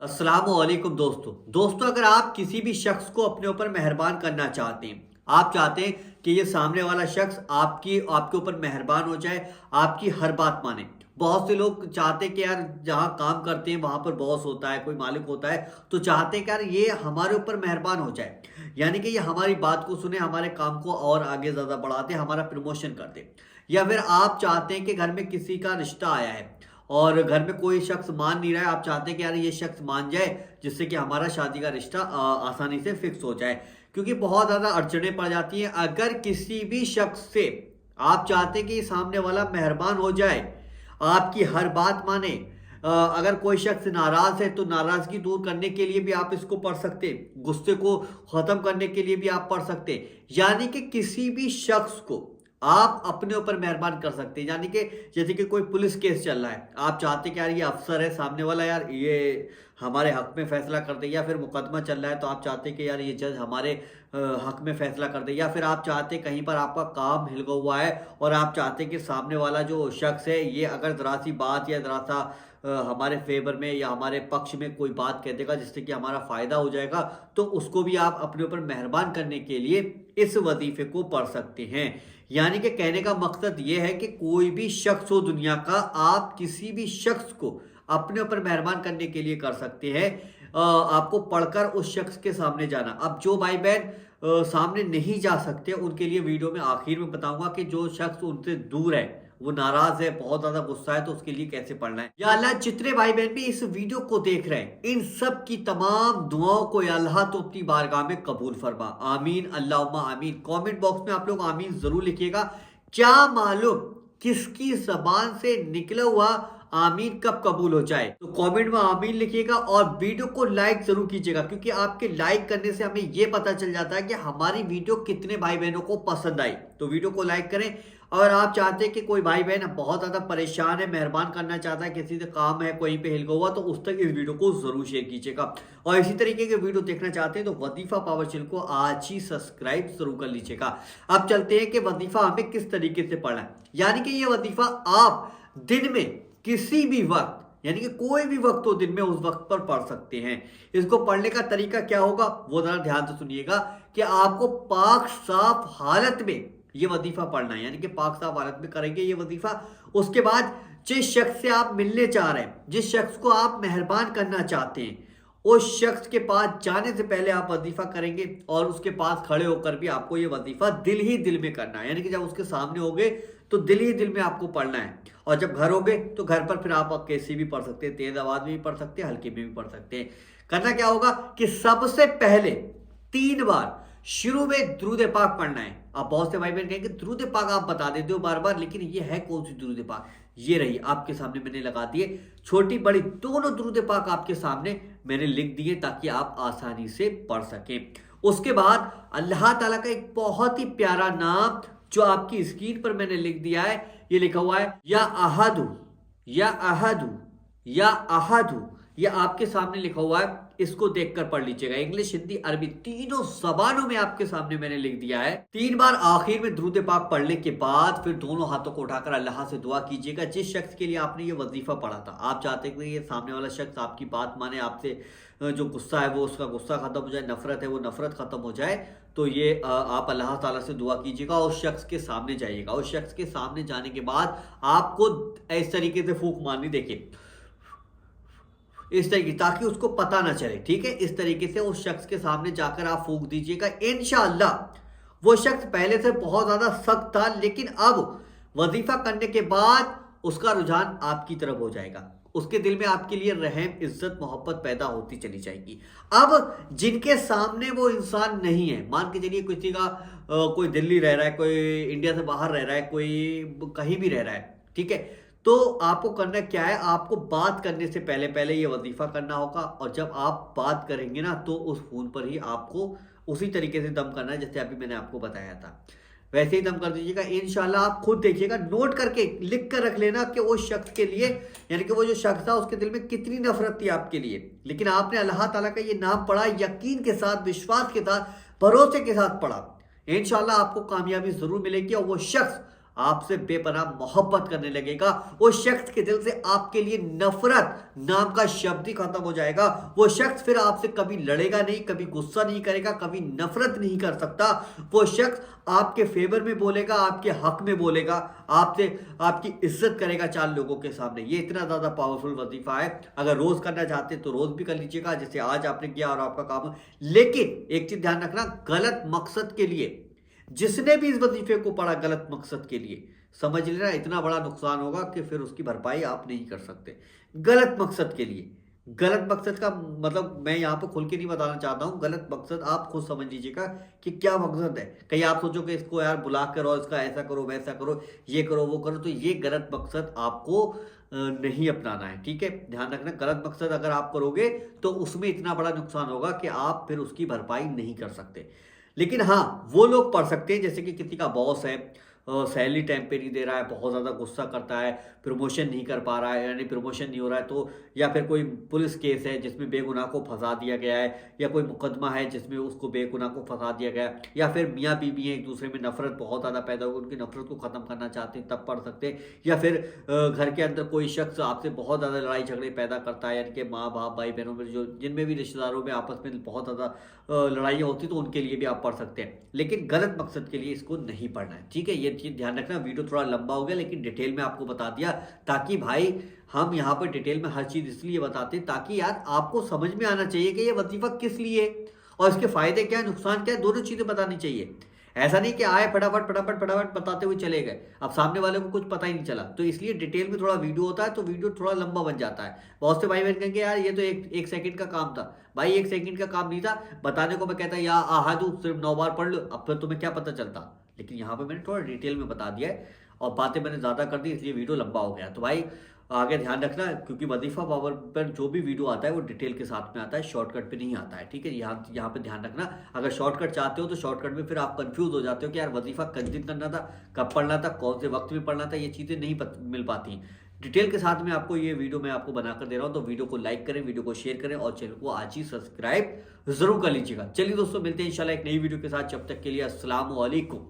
अस्सलामुअलैकुम दोस्तों अगर आप किसी भी शख्स को अपने ऊपर मेहरबान करना चाहते हैं, आप चाहते हैं कि ये सामने वाला शख्स आपके ऊपर मेहरबान हो जाए, आपकी हर बात माने। बहुत से लोग चाहते हैं कि यार जहाँ काम करते हैं वहां पर बॉस होता है, कोई मालिक होता है, तो चाहते हैं कि यार ये हमारे ऊपर मेहरबान हो जाए, यानी कि ये हमारी बात को सुने, हमारे काम को और आगे ज्यादा बढ़ा दे, हमारा प्रमोशन कर दे। या फिर आप चाहते हैं कि घर में किसी का रिश्ता आया है और घर में कोई शख्स मान नहीं रहा है, आप चाहते हैं कि यार ये शख्स मान जाए जिससे कि हमारा शादी का रिश्ता आसानी से फिक्स हो जाए। क्योंकि बहुत ज़्यादा अड़चनें पड़ जाती हैं अगर किसी भी शख्स से आप चाहते हैं कि सामने वाला मेहरबान हो जाए, आपकी हर बात माने। अगर कोई शख्स नाराज है तो नाराजगी दूर करने के लिए भी आप इसको पढ़ सकते हैं, गुस्से को खत्म करने के लिए भी आप पढ़ सकते हैं। यानी कि किसी भी शख्स को आप अपने ऊपर मेहरबान कर सकते हैं। यानी कि जैसे कि कोई पुलिस केस चल रहा है, आप चाहते हैं कि यार ये अफसर है सामने वाला, यार ये हमारे हक में फैसला कर दे। या फिर मुकदमा चल रहा है तो आप चाहते हैं कि यार ये जज हमारे हक में फैसला कर दे। या फिर आप चाहते हैं कहीं पर आपका काम हिल गया हुआ है और आप चाहते हैं कि सामने वाला जो शख्स है ये अगर ज़रा सी बात या ज़रा सा हमारे फेवर में या हमारे पक्ष में कोई बात कह देगा जिससे कि हमारा फ़ायदा हो जाएगा, तो उसको भी आप अपने ऊपर मेहरबान करने के लिए इस वजीफे को पढ़ सकते हैं। यानी कि कहने का मकसद ये है कि कोई भी शख्स हो दुनिया का, आप किसी भी शख्स को अपने ऊपर मेहरबान करने के लिए कर सकते हैं। आपको पढ़कर उस शख्स के सामने जाना। अब जो भाई बहन सामने नहीं जा सकते उनके लिए वीडियो में आखिर में बताऊंगा कि जो शख्स उनसे दूर है, वो नाराज है, बहुत ज्यादा गुस्सा है, तो उसके लिए कैसे पढ़ना है। या अल्लाह जितने भाई बहन भी इस वीडियो को देख रहे हैं इन सब की तमाम दुआओं को या अल्लाह तो अपनी बारगाह में कबूल फरमा। आमीन अल्लाहुम्मा आमीन। कमेंट बॉक्स में आप लोग आमीन जरूर लिखिएगा। क्या मालूम किसकी जबान से निकला हुआ आमीन कब कबूल हो जाए। तो कमेंट में आमीन लिखिएगा और वीडियो को लाइक जरूर कीजिएगा, क्योंकि आपके लाइक करने से हमें यह पता चल जाता है कि हमारी वीडियो कितने भाई बहनों को पसंद आई। तो वीडियो को लाइक करें। और आप चाहते हैं कि कोई भाई बहन बहुत ज्यादा परेशान है, मेहरबान करना चाहता है, किसी से काम है, कोई पे हिल गया हुआ, तो उस तक इस वीडियो को जरूर शेयर कीजिएगा। और इसी तरीके के वीडियो देखना चाहते हैं तो वजीफा पावर चैनल को आज ही सब्सक्राइब जरूर कर लीजिएगा। अब चलते हैं कि वजीफा हमें किस तरीके से पढ़ना है। यानी कि ये वजीफा आप दिन में किसी भी वक्त, यानी कि कोई भी वक्त हो दिन में, उस वक्त पर पढ़ सकते हैं। इसको पढ़ने का तरीका क्या होगा वो जरा ध्यान से सुनिएगा कि आपको पाक साफ हालत में ये वजीफा पढ़ना है। यानी कि पाक साफ हालत में करेंगे ये वजीफा। उसके बाद जिस शख्स से आप मिलने चाह रहे हैं, जिस शख्स को आप मेहरबान करना चाहते हैं, उस शख्स के पास जाने से पहले आप वजीफा करेंगे और उसके पास खड़े होकर भी आपको ये वजीफा दिल ही दिल में करना है। यानी कि जब उसके सामने होगे तो दिल ही दिल में आपको पढ़ना है। और जब घर होगे तो घर पर फिर आप कैसे भी पढ़ सकते हैं, तेज आवाज में भी पढ़ सकते हैं, हल्के में भी पढ़ सकते हैं। करना क्या होगा कि सबसे पहले 3 बार शुरू में दुरूद पाक पढ़ना है। अब बहुत से भाई बहन कहेंगे दुरूद पाक आप बता देते हो बार बार, लेकिन ये है कौन सी दुरूद पाक? ये रही आपके सामने मैंने लगा दिए, छोटी बड़ी दोनों दुरूद पाक आपके सामने मैंने लिख दिए ताकि आप आसानी से पढ़ सकें। उसके बाद अल्लाह ताला का एक बहुत ही प्यारा नाम जो आपकी स्क्रीन पर मैंने लिख दिया है, ये लिखा हुआ है या अहदु, या अहदु, या अहदु, ये आपके सामने लिखा हुआ है। इसको देखकर पढ़ लीजिएगा। इंग्लिश, हिंदी, अरबी तीनों जबानों में आपके सामने मैंने लिख दिया है। 3 बार आखिर में दुरूद पाक पढ़ने के बाद फिर दोनों हाथों को उठाकर अल्लाह से दुआ कीजिएगा। जिस शख्स के लिए आपने ये वजीफा पढ़ा था, आप चाहते हैं कि ये सामने वाला शख्स आपकी बात माने, आपसे जो गुस्सा है वो उसका गुस्सा खत्म हो जाए, नफरत है वो नफरत खत्म हो जाए, तो ये आप अल्लाह ताला से दुआ कीजिएगा। उस शख्स के सामने जाइएगा। उस शख्स के सामने जाने के बाद आपको इस तरीके से फूंक मारनी, देखिए इस तरीके, ताकि उसको पता ना चले। ठीक है, इस तरीके से उस शख्स के सामने जाकर आप फूंक दीजिएगा। इंशाअल्लाह वो शख्स पहले से बहुत ज्यादा सख्त था, लेकिन अब वजीफा करने के बाद उसका रुझान आपकी तरफ हो जाएगा। उसके दिल में आपके लिए रहम, इज्जत, मोहब्बत पैदा होती चली जाएगी। अब जिनके सामने वो इंसान नहीं है, मान के चलिए किसी का कोई दिल्ली रह रहा है, कोई इंडिया से बाहर रह रहा है, कोई कहीं भी रह रहा है, ठीक है, तो आपको करना क्या है, आपको बात करने से पहले पहले ये वजीफा करना होगा। और जब आप बात करेंगे ना तो उस फोन पर ही आपको उसी तरीके से दम करना है जैसे अभी मैंने आपको बताया था, वैसे ही दम कर दीजिएगा। इंशाल्लाह आप खुद देखिएगा, नोट करके लिख कर रख लेना कि उस शख्स के लिए, यानी कि वो जो शख्स था उसके दिल में कितनी नफरत थी आपके लिए, लेकिन आपने अल्लाह ताला का ये नाम पढ़ा, यकीन के साथ, विश्वास के साथ, भरोसे के साथ पढ़ा। इंशाल्लाह आपको कामयाबी जरूर मिलेगी और वो शख्स आपसे बेपनाह मोहब्बत करने लगेगा। उस शख्स के दिल से आपके लिए नफरत नाम का शब्द ही खत्म हो जाएगा। वो शख्स फिर आपसे कभी लड़ेगा नहीं, कभी गुस्सा नहीं करेगा, कभी नफरत नहीं कर सकता। वो शख्स आपके फेवर में बोलेगा, आपके हक में बोलेगा, आपसे आपकी इज्जत करेगा 4 लोगों के सामने। ये इतना ज्यादा पावरफुल वजीफा है। अगर रोज करना चाहते हैं तो रोज भी कर लीजिएगा, जैसे आज आपने किया और आपका काम। लेकिन एक चीज ध्यान रखना, गलत मकसद के लिए, जिसने भी इस वजीफे को पढ़ा गलत मकसद के लिए, समझ लेना इतना बड़ा नुकसान होगा कि फिर उसकी भरपाई आप नहीं कर सकते। गलत मकसद के लिए, गलत मकसद का मतलब मैं यहाँ पे खुल के नहीं बताना चाहता हूँ। गलत मकसद आप खुद समझ लीजिएगा कि क्या मकसद है। कहीं आप सोचो कि इसको यार बुला कर और इसका ऐसा करो, वैसा करो, ये करो, वो करो, तो ये गलत मकसद आपको नहीं अपनाना है। ठीक है, ध्यान रखना, गलत मकसद अगर आप करोगे तो उसमें इतना बड़ा नुकसान होगा कि आप फिर उसकी भरपाई नहीं कर सकते। लेकिन हाँ, वो लोग पढ़ सकते हैं, जैसे कि किसी का बॉस है, सैलरी टाइम पे नहीं दे रहा है, बहुत ज़्यादा गुस्सा करता है, प्रमोशन नहीं कर पा रहा है, यानी प्रमोशन नहीं हो रहा है, तो या फिर कोई पुलिस केस है जिसमें बेगुनाह को फंसा दिया गया है, या कोई मुकदमा है जिसमें उसको बेगुनाह को फंसा दिया गया है, या फिर मियाँ बीवी हैं एक दूसरे में नफरत बहुत ज़्यादा पैदा हो, उनकी नफरत को ख़त्म करना चाहते हैं, तब पढ़ सकते हैं। या फिर घर के अंदर कोई शख्स आपसे बहुत ज़्यादा लड़ाई झगड़े पैदा करता है, यानी कि माँ बाप भाई बहनों में जो जिनमें भी रिश्तेदारों में आपस में बहुत ज़्यादा लड़ाइयाँ होती, तो उनके लिए भी आप पढ़ सकते हैं। लेकिन गलत मकसद के लिए इसको नहीं पढ़ना है। ठीक है, ये चीज़ ध्यान रखना। वीडियो थोड़ा लंबा हो गया, लेकिन डिटेल में आपको बता दिया, ताकि भाई हम यहाँ पर डिटेल में हर चीज़ इसलिए बताते हैं ताकि यार आपको समझ में आना चाहिए कि ये वजीफा किस लिए है और इसके फायदे क्या है, नुकसान क्या है, दोनों चीज़ें बतानी चाहिए। ऐसा नहीं कि आए फटाफट फटाफट फटाफट बताते हुए चले गए, अब सामने वाले को कुछ पता ही नहीं चला। तो इसलिए डिटेल में थोड़ा वीडियो होता है, तो वीडियो थोड़ा लंबा बन जाता है। बहुत से भाई बहन कहेंगे यार ये तो एक सेकंड का काम था। भाई 1 सेकंड का काम नहीं था, बताने को मैं कहता या आहा तू सिर्फ 9 बार पढ़ लो, अब फिर तुम्हें क्या पता चलता। लेकिन यहाँ पे मैंने थोड़ा डिटेल में बता दिया है और बातें मैंने ज़्यादा कर दी, इसलिए वीडियो लंबा हो गया। तो भाई आगे ध्यान रखना, क्योंकि वजीफा पावर पर जो भी वीडियो आता है वो डिटेल के साथ में आता है, शॉर्टकट पे नहीं आता है। ठीक है, यहाँ पे ध्यान रखना। अगर शॉर्टकट चाहते हो तो शॉर्टकट में फिर आप कंफ्यूज हो जाते हो कि यार वजीफा किस दिन करना था, कब पढ़ना था, कौन से वक्त में पढ़ना था, ये चीज़ें नहीं मिल पाती। डिटेल के साथ में आपको ये वीडियो मैं आपको बनाकर दे रहा हूँ, तो वीडियो को लाइक करें, वीडियो को शेयर करें और चैनल को आज ही सब्सक्राइब जरूर कर लीजिएगा। चलिए दोस्तों, मिलते हैं इंशाल्लाह एक नई वीडियो के साथ। जब तक के लिए अस्सलाम वालेकुम।